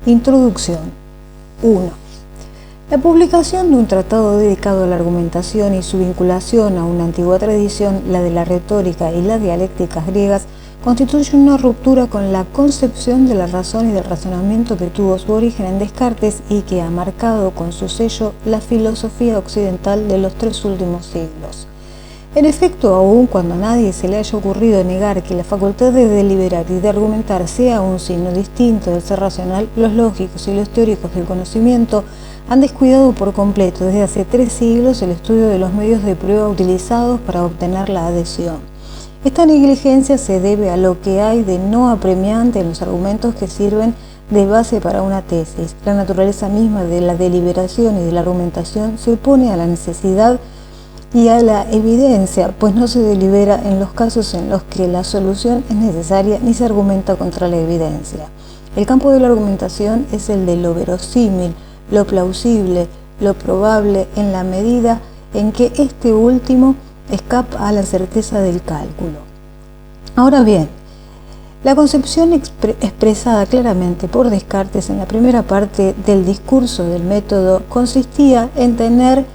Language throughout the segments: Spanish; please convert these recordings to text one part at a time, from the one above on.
Introducción. 1. La publicación de un tratado dedicado a la argumentación y su vinculación a una antigua tradición, la de la retórica y las dialécticas griegas, constituye una ruptura con la concepción de la razón y del razonamiento que tuvo su origen en Descartes y que ha marcado con su sello la filosofía occidental de los 3 últimos siglos. En efecto, aun cuando a nadie se le haya ocurrido negar que la facultad de deliberar y de argumentar sea un signo distinto del ser racional, los lógicos y los teóricos del conocimiento han descuidado por completo desde hace 3 siglos el estudio de los medios de prueba utilizados para obtener la adhesión. Esta negligencia se debe a lo que hay de no apremiante en los argumentos que sirven de base para una tesis. La naturaleza misma de la deliberación y de la argumentación se opone a la necesidad y a la evidencia, pues no se delibera en los casos en los que la solución es necesaria ni se argumenta contra la evidencia. El campo de la argumentación es el de lo verosímil, lo plausible, lo probable, en la medida en que este último escapa a la certeza del cálculo. Ahora bien, la concepción expresada claramente por Descartes en la primera parte del discurso del método consistía en tener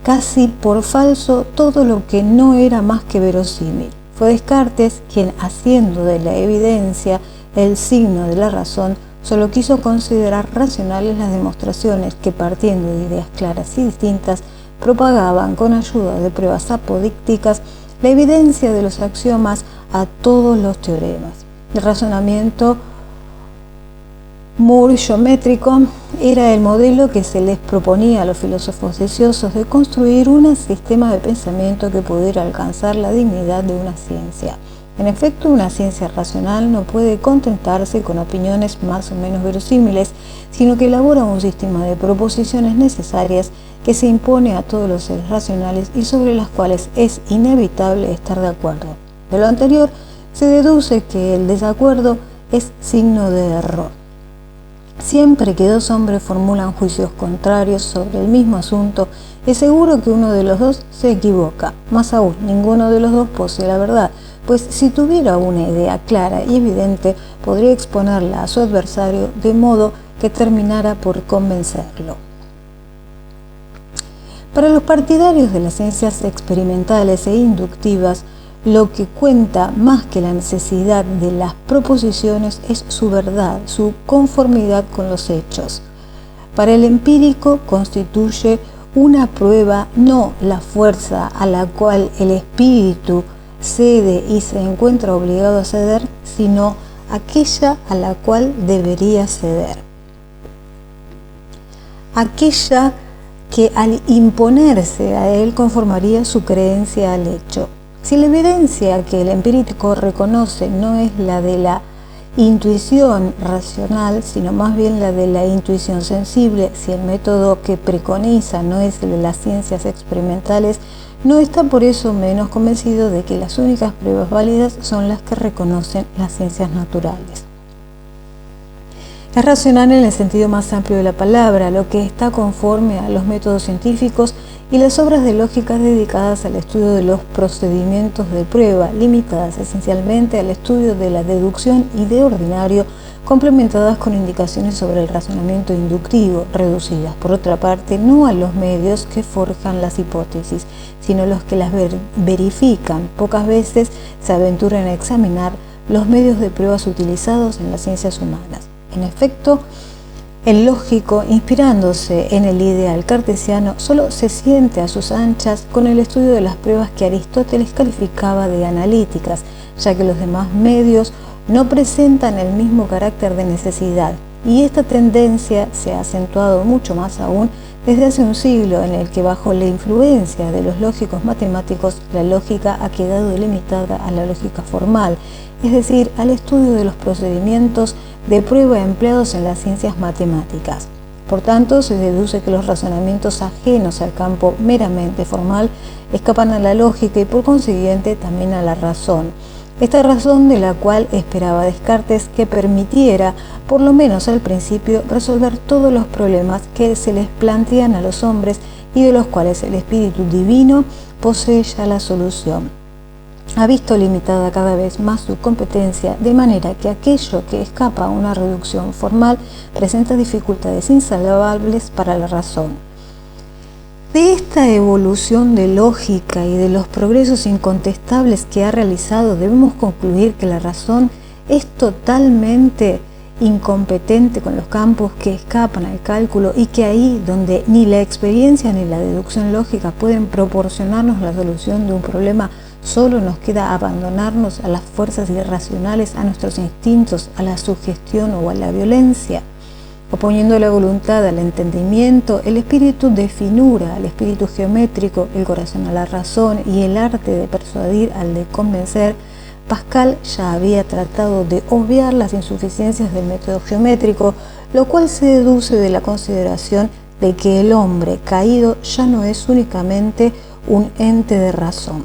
casi por falso todo lo que no era más que verosímil. Fue Descartes quien, haciendo de la evidencia el signo de la razón, solo quiso considerar racionales las demostraciones que, partiendo de ideas claras y distintas, propagaban con ayuda de pruebas apodícticas la evidencia de los axiomas a todos los teoremas. El razonamiento Moore-geométrico era el modelo que se les proponía a los filósofos deseosos de construir un sistema de pensamiento que pudiera alcanzar la dignidad de una ciencia. En efecto, una ciencia racional no puede contentarse con opiniones más o menos verosímiles, sino que elabora un sistema de proposiciones necesarias que se impone a todos los seres racionales y sobre las cuales es inevitable estar de acuerdo. De lo anterior, se deduce que el desacuerdo es signo de error. Siempre que 2 hombres formulan juicios contrarios sobre el mismo asunto, es seguro que uno de los 2 se equivoca. Más aún, ninguno de los 2 posee la verdad, pues si tuviera una idea clara y evidente, podría exponerla a su adversario de modo que terminara por convencerlo. Para los partidarios de las ciencias experimentales e inductivas, lo que cuenta más que la necesidad de las proposiciones es su verdad, su conformidad con los hechos. Para el empírico constituye una prueba no la fuerza a la cual el espíritu cede y se encuentra obligado a ceder, sino aquella a la cual debería ceder. Aquella que al imponerse a él conformaría su creencia al hecho. Si la evidencia que el empírico reconoce no es la de la intuición racional, sino más bien la de la intuición sensible, si el método que preconiza no es el de las ciencias experimentales, no está por eso menos convencido de que las únicas pruebas válidas son las que reconocen las ciencias naturales. Es racional en el sentido más amplio de la palabra, lo que está conforme a los métodos científicos y las obras de lógica dedicadas al estudio de los procedimientos de prueba, limitadas esencialmente al estudio de la deducción y de ordinario, complementadas con indicaciones sobre el razonamiento inductivo, reducidas, por otra parte, no a los medios que forjan las hipótesis, sino los que las verifican. Pocas veces se aventuran a examinar los medios de pruebas utilizados en las ciencias humanas. En efecto, el lógico, inspirándose en el ideal cartesiano, solo se siente a sus anchas con el estudio de las pruebas que Aristóteles calificaba de analíticas, ya que los demás medios no presentan el mismo carácter de necesidad, y esta tendencia se ha acentuado mucho más aún desde hace un siglo, en el que bajo la influencia de los lógicos matemáticos, la lógica ha quedado limitada a la lógica formal, es decir, al estudio de los procedimientos de prueba empleados en las ciencias matemáticas. Por tanto, se deduce que los razonamientos ajenos al campo meramente formal escapan a la lógica y por consiguiente también a la razón. Esta razón de la cual esperaba Descartes que permitiera, por lo menos al principio, resolver todos los problemas que se les plantean a los hombres y de los cuales el espíritu divino posee ya la solución. ha visto limitada cada vez más su competencia, de manera que aquello que escapa a una reducción formal presenta dificultades insalvables para la razón. De esta evolución de lógica y de los progresos incontestables que ha realizado, debemos concluir que la razón es totalmente incompetente con los campos que escapan al cálculo, y que ahí donde ni la experiencia ni la deducción lógica pueden proporcionarnos la solución de un problema, solo nos queda abandonarnos a las fuerzas irracionales, a nuestros instintos, a la sugestión o a la violencia. Oponiendo la voluntad al entendimiento, el espíritu de finura al espíritu geométrico, el corazón a la razón y el arte de persuadir al de convencer, Pascal ya había tratado de obviar las insuficiencias del método geométrico, lo cual se deduce de la consideración de que el hombre caído ya no es únicamente un ente de razón.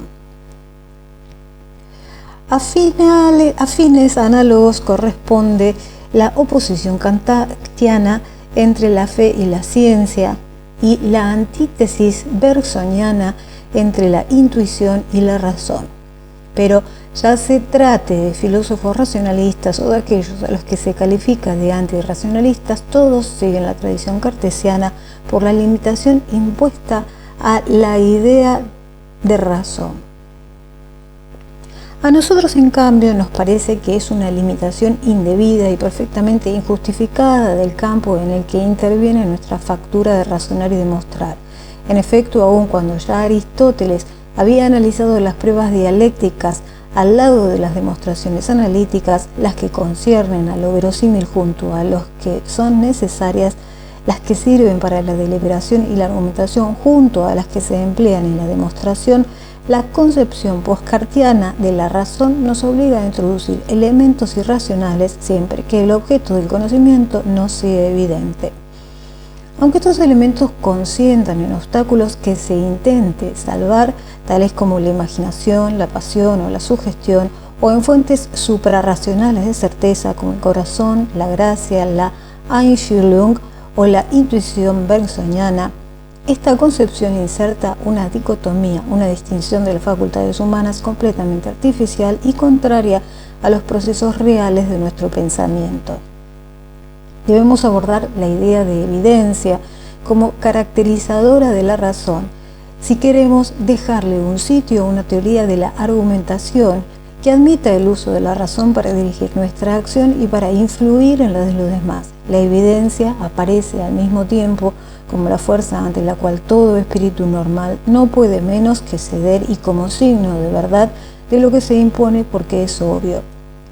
A fines análogos corresponde la oposición kantiana entre la fe y la ciencia, y la antítesis bergsoniana entre la intuición y la razón. Pero ya se trate de filósofos racionalistas o de aquellos a los que se califica de antirracionalistas, todos siguen la tradición cartesiana por la limitación impuesta a la idea de razón. A nosotros, en cambio, nos parece que es una limitación indebida y perfectamente injustificada del campo en el que interviene nuestra factura de razonar y demostrar. En efecto, aun cuando ya Aristóteles había analizado las pruebas dialécticas al lado de las demostraciones analíticas, las que conciernen a lo verosímil junto a los que son necesarias, las que sirven para la deliberación y la argumentación junto a las que se emplean en la demostración, la concepción postcartiana de la razón nos obliga a introducir elementos irracionales siempre que el objeto del conocimiento no sea evidente. Aunque estos elementos consientan en obstáculos que se intente salvar, tales como la imaginación, la pasión o la sugestión, o en fuentes suprarracionales de certeza como el corazón, la gracia, la Einfühlung o la intuición bergsoniana, esta concepción inserta una dicotomía, una distinción de las facultades humanas completamente artificial y contraria a los procesos reales de nuestro pensamiento. Debemos abordar la idea de evidencia como caracterizadora de la razón si queremos dejarle un sitio a una teoría de la argumentación que admita el uso de la razón para dirigir nuestra acción y para influir en la de los demás. La evidencia aparece al mismo tiempo como la fuerza ante la cual todo espíritu normal no puede menos que ceder, y como signo de verdad de lo que se impone porque es obvio.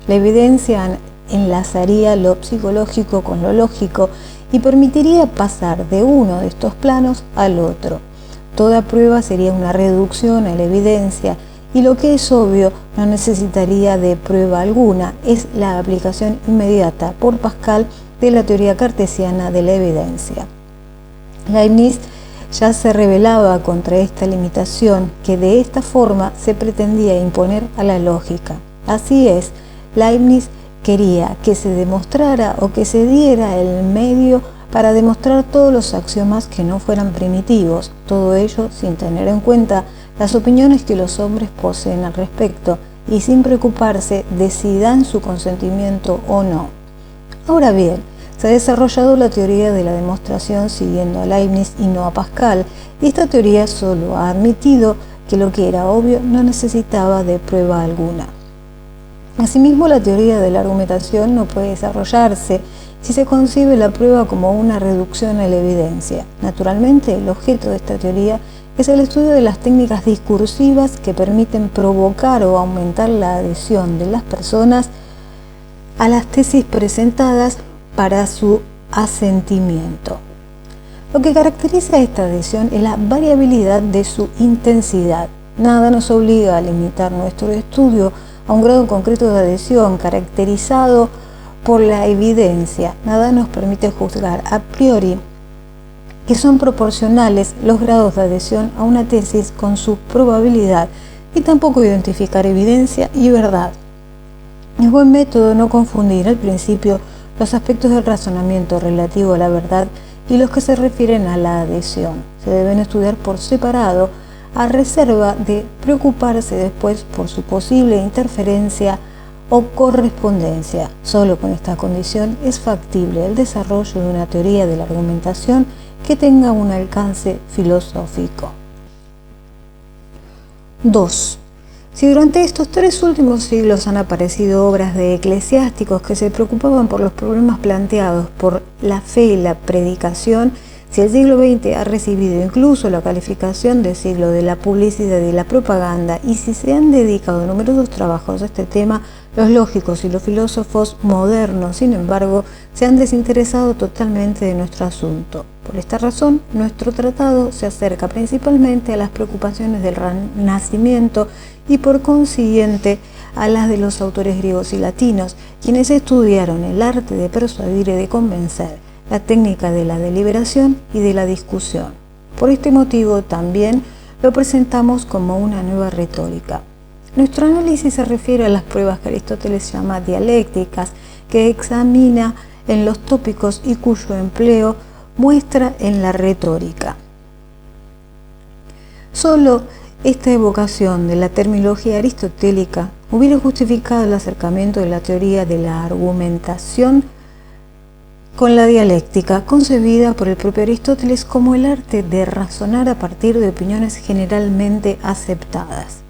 La evidencia enlazaría lo psicológico con lo lógico y permitiría pasar de uno de estos planos al otro. Toda prueba sería una reducción a la evidencia, y lo que es obvio no necesitaría de prueba alguna. Es la aplicación inmediata por Pascal de la teoría cartesiana de la evidencia. Leibniz ya se rebelaba contra esta limitación que de esta forma se pretendía imponer a la lógica. Así es, Leibniz quería que se demostrara o que se diera el medio para demostrar todos los axiomas que no fueran primitivos, todo ello sin tener en cuenta las opiniones que los hombres poseen al respecto y sin preocuparse de si dan su consentimiento o no. Ahora bien, se ha desarrollado la teoría de la demostración siguiendo a Leibniz y no a Pascal, y esta teoría solo ha admitido que lo que era obvio no necesitaba de prueba alguna. Asimismo, la teoría de la argumentación no puede desarrollarse si se concibe la prueba como una reducción a la evidencia. Naturalmente, el objeto de esta teoría es el estudio de las técnicas discursivas que permiten provocar o aumentar la adhesión de las personas a las tesis presentadas para su asentimiento. Lo que caracteriza esta adhesión es la variabilidad de su intensidad. Nada nos obliga a limitar nuestro estudio a un grado concreto de adhesión caracterizado por la evidencia. Nada nos permite juzgar a priori que son proporcionales los grados de adhesión a una tesis con su probabilidad, y tampoco identificar evidencia y verdad. Es buen método no confundir al principio los aspectos del razonamiento relativo a la verdad y los que se refieren a la adhesión. Se deben estudiar por separado a reserva de preocuparse después por su posible interferencia o correspondencia. Solo con esta condición es factible el desarrollo de una teoría de la argumentación que tenga un alcance filosófico. 2. Si durante estos 3 últimos siglos han aparecido obras de eclesiásticos que se preocupaban por los problemas planteados por la fe y la predicación, si el siglo XX ha recibido incluso la calificación de siglo de la publicidad y la propaganda, y si se han dedicado numerosos trabajos a este tema, los lógicos y los filósofos modernos, sin embargo, se han desinteresado totalmente de nuestro asunto. Por esta razón, nuestro tratado se acerca principalmente a las preocupaciones del Renacimiento y por consiguiente a las de los autores griegos y latinos, quienes estudiaron el arte de persuadir y de convencer, la técnica de la deliberación y de la discusión. Por este motivo también lo presentamos como una nueva retórica. Nuestro análisis se refiere a las pruebas que Aristóteles llama dialécticas, que examina en los tópicos y cuyo empleo muestra en la retórica. Solo esta evocación de la terminología aristotélica hubiera justificado el acercamiento de la teoría de la argumentación con la dialéctica, concebida por el propio Aristóteles como el arte de razonar a partir de opiniones generalmente aceptadas.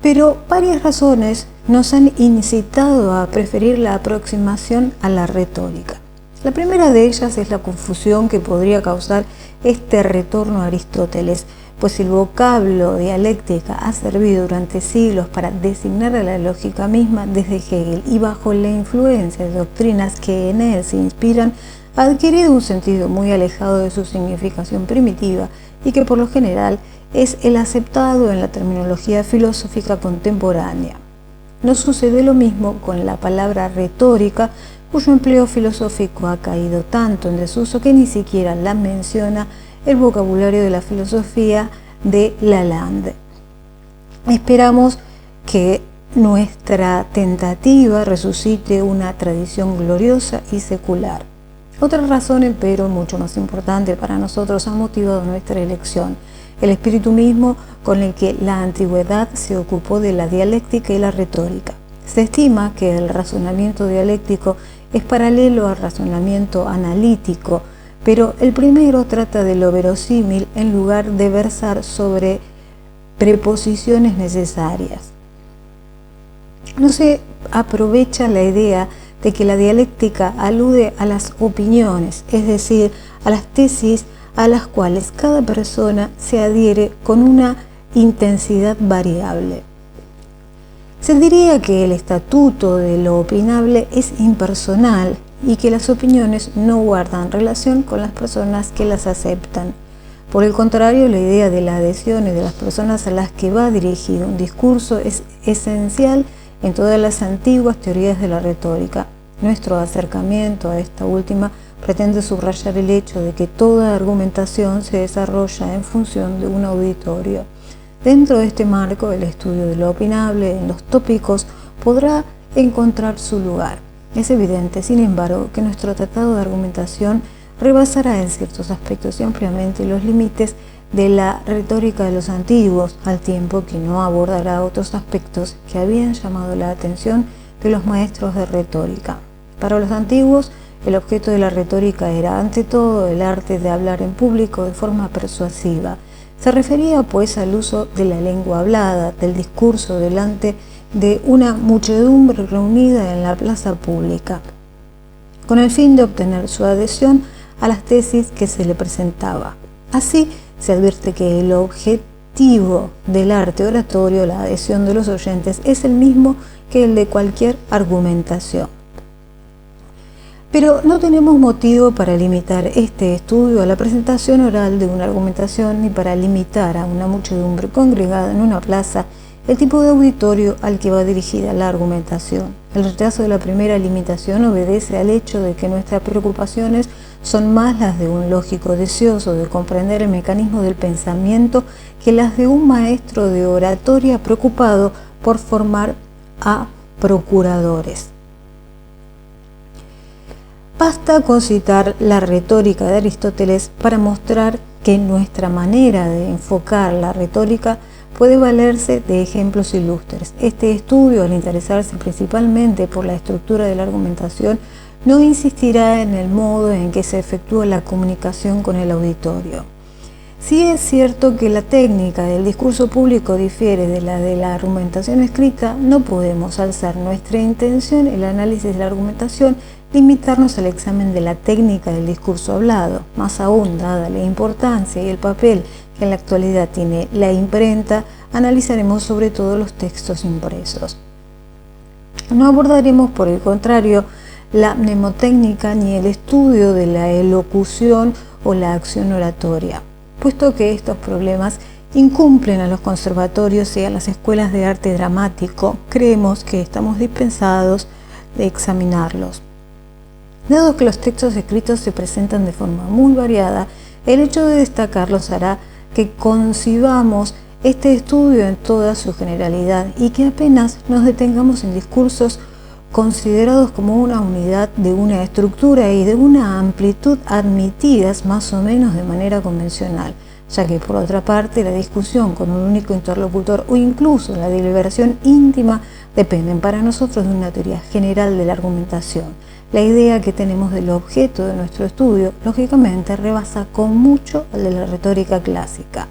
Pero varias razones nos han incitado a preferir la aproximación a la retórica. La primera de ellas es la confusión que podría causar este retorno a Aristóteles, pues el vocablo dialéctica ha servido durante siglos para designar a la lógica misma desde Hegel, y bajo la influencia de doctrinas que en él se inspiran, ha adquirido un sentido muy alejado de su significación primitiva y que por lo general es el aceptado en la terminología filosófica contemporánea. No sucede lo mismo con la palabra retórica, cuyo empleo filosófico ha caído tanto en desuso que ni siquiera la menciona el vocabulario de la filosofía de Lalande. Esperamos que nuestra tentativa resucite una tradición gloriosa y secular. Otra razón, empero, mucho más importante para nosotros, ha motivado nuestra elección: el espíritu mismo con el que la antigüedad se ocupó de la dialéctica y la retórica. Se estima que el razonamiento dialéctico es paralelo al razonamiento analítico, pero el primero trata de lo verosímil en lugar de versar sobre preposiciones necesarias. No se aprovecha la idea de que la dialéctica alude a las opiniones, es decir, a las tesis a las cuales cada persona se adhiere con una intensidad variable. Se diría que el estatuto de lo opinable es impersonal y que las opiniones no guardan relación con las personas que las aceptan. Por el contrario, la idea de la adhesión y de las personas a las que va dirigido un discurso es esencial en todas las antiguas teorías de la retórica. Nuestro acercamiento a esta última pretende subrayar el hecho de que toda argumentación se desarrolla en función de un auditorio. Dentro de este marco, el estudio de lo opinable en los tópicos podrá encontrar su lugar. Es evidente, sin embargo, que nuestro tratado de argumentación rebasará en ciertos aspectos y ampliamente los límites de la retórica de los antiguos, al tiempo que no abordará otros aspectos que habían llamado la atención de los maestros de retórica. Para los antiguos, el objeto de la retórica era, ante todo, el arte de hablar en público de forma persuasiva. Se refería, pues, al uso de la lengua hablada, del discurso delante de una muchedumbre reunida en la plaza pública, con el fin de obtener su adhesión a las tesis que se le presentaba. Así, se advierte que el objetivo del arte oratorio, la adhesión de los oyentes, es el mismo que el de cualquier argumentación. Pero no tenemos motivo para limitar este estudio a la presentación oral de una argumentación, ni para limitar a una muchedumbre congregada en una plaza el tipo de auditorio al que va dirigida la argumentación. El rechazo de la primera limitación obedece al hecho de que nuestras preocupaciones son más las de un lógico deseoso de comprender el mecanismo del pensamiento que las de un maestro de oratoria preocupado por formar a procuradores. Basta con citar la retórica de Aristóteles para mostrar que nuestra manera de enfocar la retórica puede valerse de ejemplos ilustres. Este estudio, al interesarse principalmente por la estructura de la argumentación, no insistirá en el modo en que se efectúa la comunicación con el auditorio. Sí es cierto que la técnica del discurso público difiere de la argumentación escrita, no podemos, al ser nuestra intención el análisis de la argumentación, limitarnos al examen de la técnica del discurso hablado. Más aún, dada la importancia y el papel que en la actualidad tiene la imprenta, analizaremos sobre todo los textos impresos. No abordaremos, por el contrario, la mnemotécnica ni el estudio de la elocución o la acción oratoria, puesto que estos problemas incumplen a los conservatorios y a las escuelas de arte dramático. Creemos que estamos dispensados de examinarlos. Dado que los textos escritos se presentan de forma muy variada, el hecho de destacarlos hará que concibamos este estudio en toda su generalidad y que apenas nos detengamos en discursos considerados como una unidad de una estructura y de una amplitud admitidas más o menos de manera convencional, ya que por otra parte la discusión con un único interlocutor o incluso la deliberación íntima dependen para nosotros de una teoría general de la argumentación. La idea que tenemos del objeto de nuestro estudio, lógicamente, rebasa con mucho al de la retórica clásica.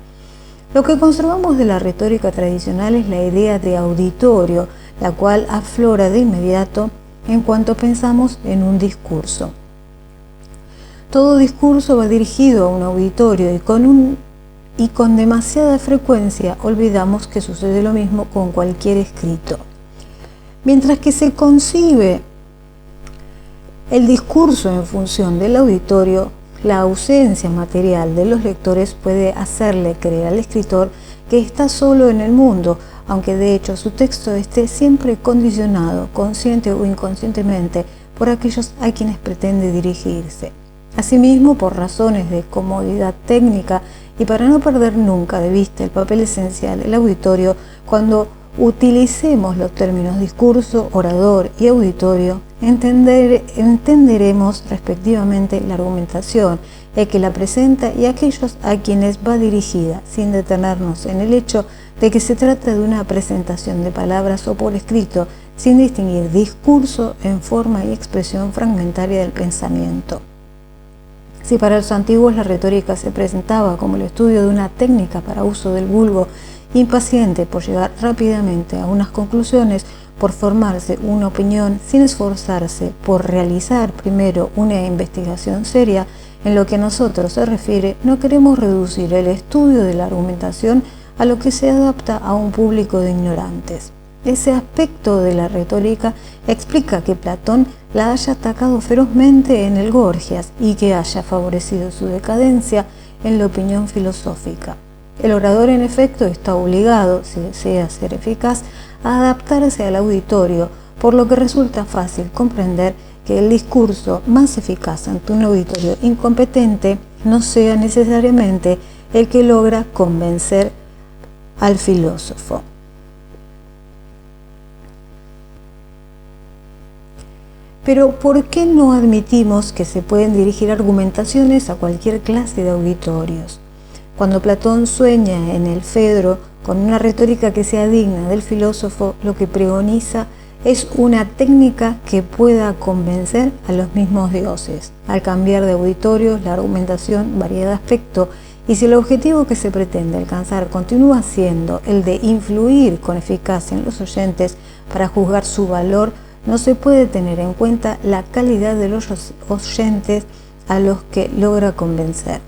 Lo que conservamos de la retórica tradicional es la idea de auditorio, la cual aflora de inmediato en cuanto pensamos en un discurso. Todo discurso va dirigido a un auditorio y con demasiada frecuencia olvidamos que sucede lo mismo con cualquier escrito. Mientras que se concibe el discurso en función del auditorio, la ausencia material de los lectores puede hacerle creer al escritor que está solo en el mundo, aunque de hecho su texto esté siempre condicionado, consciente o inconscientemente, por aquellos a quienes pretende dirigirse. Asimismo, por razones de comodidad técnica y para no perder nunca de vista el papel esencial del auditorio, cuando utilicemos los términos discurso, orador y auditorio, entenderemos respectivamente la argumentación, el que la presenta y aquellos a quienes va dirigida, sin detenernos en el hecho de que se trata de una presentación de palabras o por escrito, sin distinguir discurso en forma y expresión fragmentaria del pensamiento. Si para los antiguos la retórica se presentaba como el estudio de una técnica para uso del vulgo, impaciente por llegar rápidamente a unas conclusiones, por formarse una opinión sin esforzarse por realizar primero una investigación seria, en lo que a nosotros se refiere, no queremos reducir el estudio de la argumentación a lo que se adapta a un público de ignorantes. Ese aspecto de la retórica explica que Platón la haya atacado ferozmente en el Gorgias y que haya favorecido su decadencia en la opinión filosófica. El orador, en efecto, está obligado, si desea ser eficaz, a adaptarse al auditorio, por lo que resulta fácil comprender que el discurso más eficaz ante un auditorio incompetente no sea necesariamente el que logra convencer al filósofo. Pero ¿por qué no admitimos que se pueden dirigir argumentaciones a cualquier clase de auditorios? Cuando Platón sueña en el Fedro con una retórica que sea digna del filósofo, lo que preconiza es una técnica que pueda convencer a los mismos dioses. Al cambiar de auditorios, la argumentación varía de aspecto, y si el objetivo que se pretende alcanzar continúa siendo el de influir con eficacia en los oyentes para juzgar su valor, no se puede tener en cuenta la calidad de los oyentes a los que logra convencer.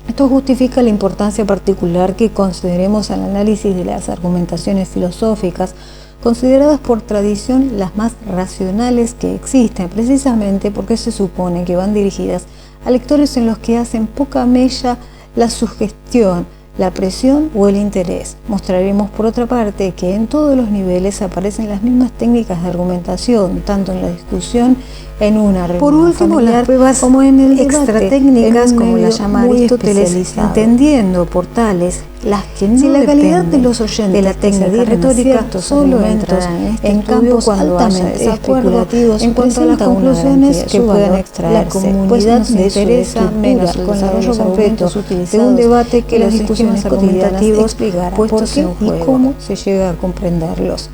Esto justifica la importancia particular que consideremos al análisis de las argumentaciones filosóficas, consideradas por tradición las más racionales que existen, precisamente porque se supone que van dirigidas a lectores en los que hacen poca mella la sugestión, la presión o el interés. Mostraremos por otra parte que en todos los niveles aparecen las mismas técnicas de argumentación, tanto en la discusión en una reunión Por último, familiar, las pruebas como en el extratécnicas, como las llama Aristóteles, entendiendo por tales las que no si la calidad de dependen los oyentes de la técnica retórica solo entra en campos altamente especulativos en cuanto a las conclusiones que puedan extraerse, pues nos interesa menos el desarrollo completo de un debate que las discusiones argumentativas puestos en juego y cómo se llega a comprenderlos.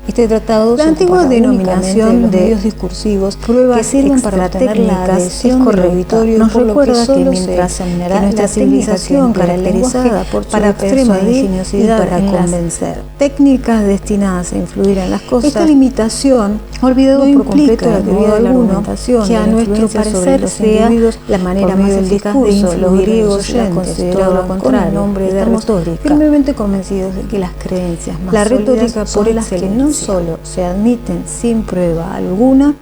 Este tratado, la antigua denominación de medios discursivos pruebas que sirven para obtener la adhesión del auditorio, nos recuerda que mientras que nuestra civilización caracterizada por para extrema ingeniosidad y para convencer, técnicas destinadas a influir en las cosas, esta limitación olvidado no por completo implica la teoría de la argumentación, que a nuestro parecer sea la manera más eficaz de influir. Los griegos la consideraban lo contrario, con nombre de retórica, firmemente convencidos de que las creencias más la retórica por las que no solo se admiten sin prueba alguna,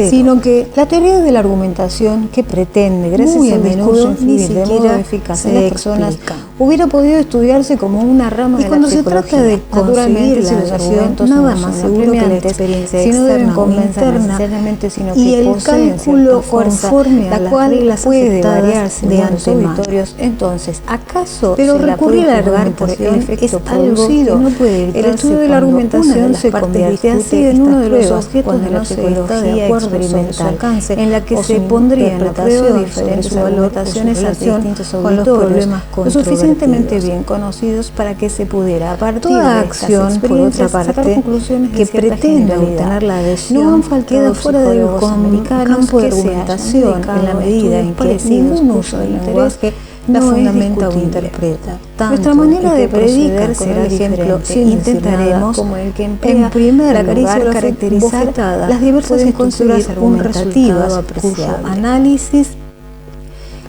sino que la teoría de la argumentación que pretende, gracias al discurso, influir de modo eficaz en las personas, hubiera podido estudiarse como una rama de la psicología. Cuando se trata de naturalmente, conseguir los argumentos nada no más son seguro que la apremiantes, experiencia sino deben externa o convencer interna, necesariamente, sino y que el poseen cálculo cierta fuerza, conforme a la las cual reglas puede aceptadas variarse de de los antemano. auditorios. Entonces, ¿acaso Pero se la recurrir puede a la juzgar por el argumentación efecto es algo producido? que no puede evitarse El estudio de la cuando argumentación una de las se partes convierte así discute en uno de estas los pruebas objetos cuando de la no se está psicología de acuerdo sobre su experimental, alcance en la que o se su pondría en interpretación prueba sobre su su valor argumentación o esa sobre acción distintos con los auditorios problemas lo suficientemente controvertidos. bien conocidos para que se pudiera, a partir Toda de estas acción, por otra experiencias, sacar parte, conclusiones que de cierta pretenda generalidad. obtener la adhesión, no han faltado queda fuera del psicólogos americanos campo de que se hayan argumentación dedicado en la a medida en que estudios ningún parecidos uso cuyo del interés lenguaje no no es fundamenta o discutible. interpreta. Nuestra manera de predicar será ejemplo, intentaremos como el que emplea en primer la caricia lugar de los caracterizar bofetadas, las diversas pueden estructuras construir un argumentativas resultado cuyo apreciable. análisis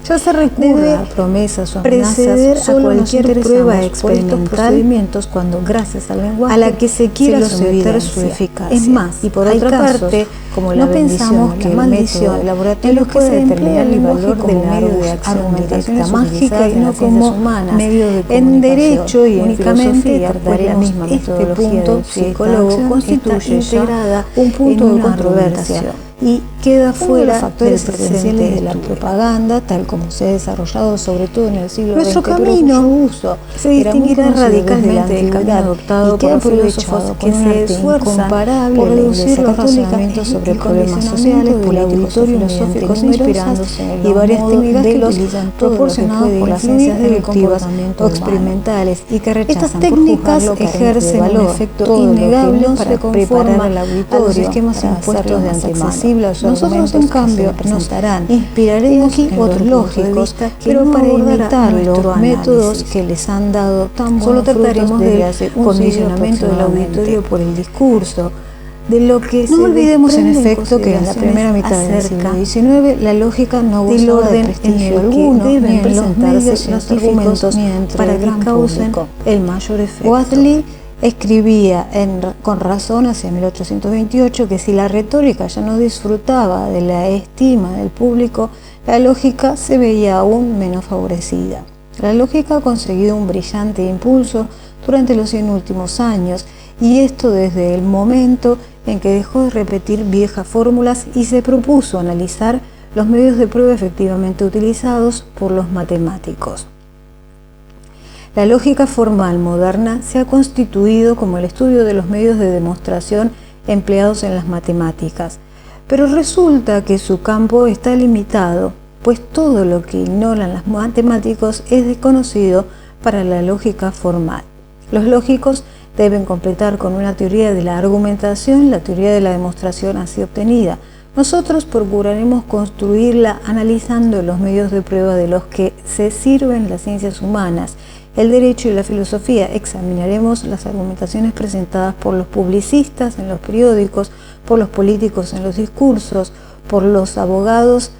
Ya se recurre debe a promesas o preceder amenazas a solo cualquier nos prueba interesamos por estos experimental procedimientos cuando, gracias al lenguaje, a la que se quiera los someter evidencia su eficacia. Es más, y por hay otra casos, parte, como la no bendición pensamos o que la el maldición método laboratorio en los que puede se emplea determinar el el lenguaje valor como del medio medio de de acción argumentaciones directa mágica y en no las ciencias como humanas, medio de en comunicación. derecho y en Únicamente filosofía, pues la trataremos misma este metodología punto del psicólogo psicólogo constituye constituye ya integrada un punto en de una controversia argumentación. y queda Uno de fuera los factores del esenciales presente de la estudio. propaganda, tal como se ha desarrollado sobre todo en el siglo Nuestro XX, pero camino cuyo uso se era muy distinguirá conocido radicalmente desde del la camino antigüedad adoptado y que por han filósofos filósofos que con un se arte esfuerzan incomparable por en reducir sacar la tónica razonamientos sobre y problemas sociales, condicionamiento políticos o del auditorio filosóficos, mediante inspirándose en numerosas y varias modos técnicas de que los utilizan proporcionados por las ciencias deductivas o experimentales y que rechazan Estas técnicas por juzgarlo carente de ejercen un valor, efecto todo lo que innegable no para se preparar conforma al a auditorio los esquemas para impuestos hacerlo de más antemano. accesible a los Nosotros, argumentos en que se cambio, le nos presentarán. inspiraremos Aquí en otros los puntos de lógicos, vista que pero no para abordará imitar nuestro los métodos análisis. que les han dado tan Solo buenos frutos trataremos desde del hace un condicionamiento siglo del auditorio aproximadamente. por el discurso, de lo que No se olvidemos en desprenden efecto que en la primera mitad del acerca siglo XIX la lógica no del gozaba de orden en prestigio el alguno, que ni deben en los presentarse medios los científicos argumentos ni entre para el que gran causen público. el mayor efecto. Whately escribía con razón hacia 1828 que si la retórica ya no disfrutaba de la estima del público, la lógica se veía aún menos favorecida. La lógica ha conseguido un brillante impulso durante los 100 últimos años, y esto desde el momento en que dejó de repetir viejas fórmulas y se propuso analizar los medios de prueba efectivamente utilizados por los matemáticos. La lógica formal moderna se ha constituido como el estudio de los medios de demostración empleados en las matemáticas, pero resulta que su campo está limitado, pues todo lo que ignoran los matemáticos es desconocido para la lógica formal. Los lógicos deben completar con una teoría de la argumentación la teoría de la demostración así obtenida. Nosotros procuraremos construirla analizando los medios de prueba de los que se sirven las ciencias humanas, el derecho y la filosofía. Examinaremos las argumentaciones presentadas por los publicistas en los periódicos, por los políticos en los discursos, por los abogados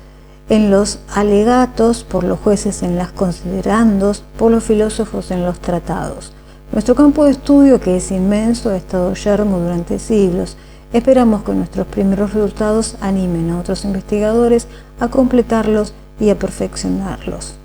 en los alegatos, por los jueces en las considerandos, por los filósofos en los tratados. Nuestro campo de estudio, que es inmenso, ha estado yermo durante siglos. Esperamos que nuestros primeros resultados animen a otros investigadores a completarlos y a perfeccionarlos.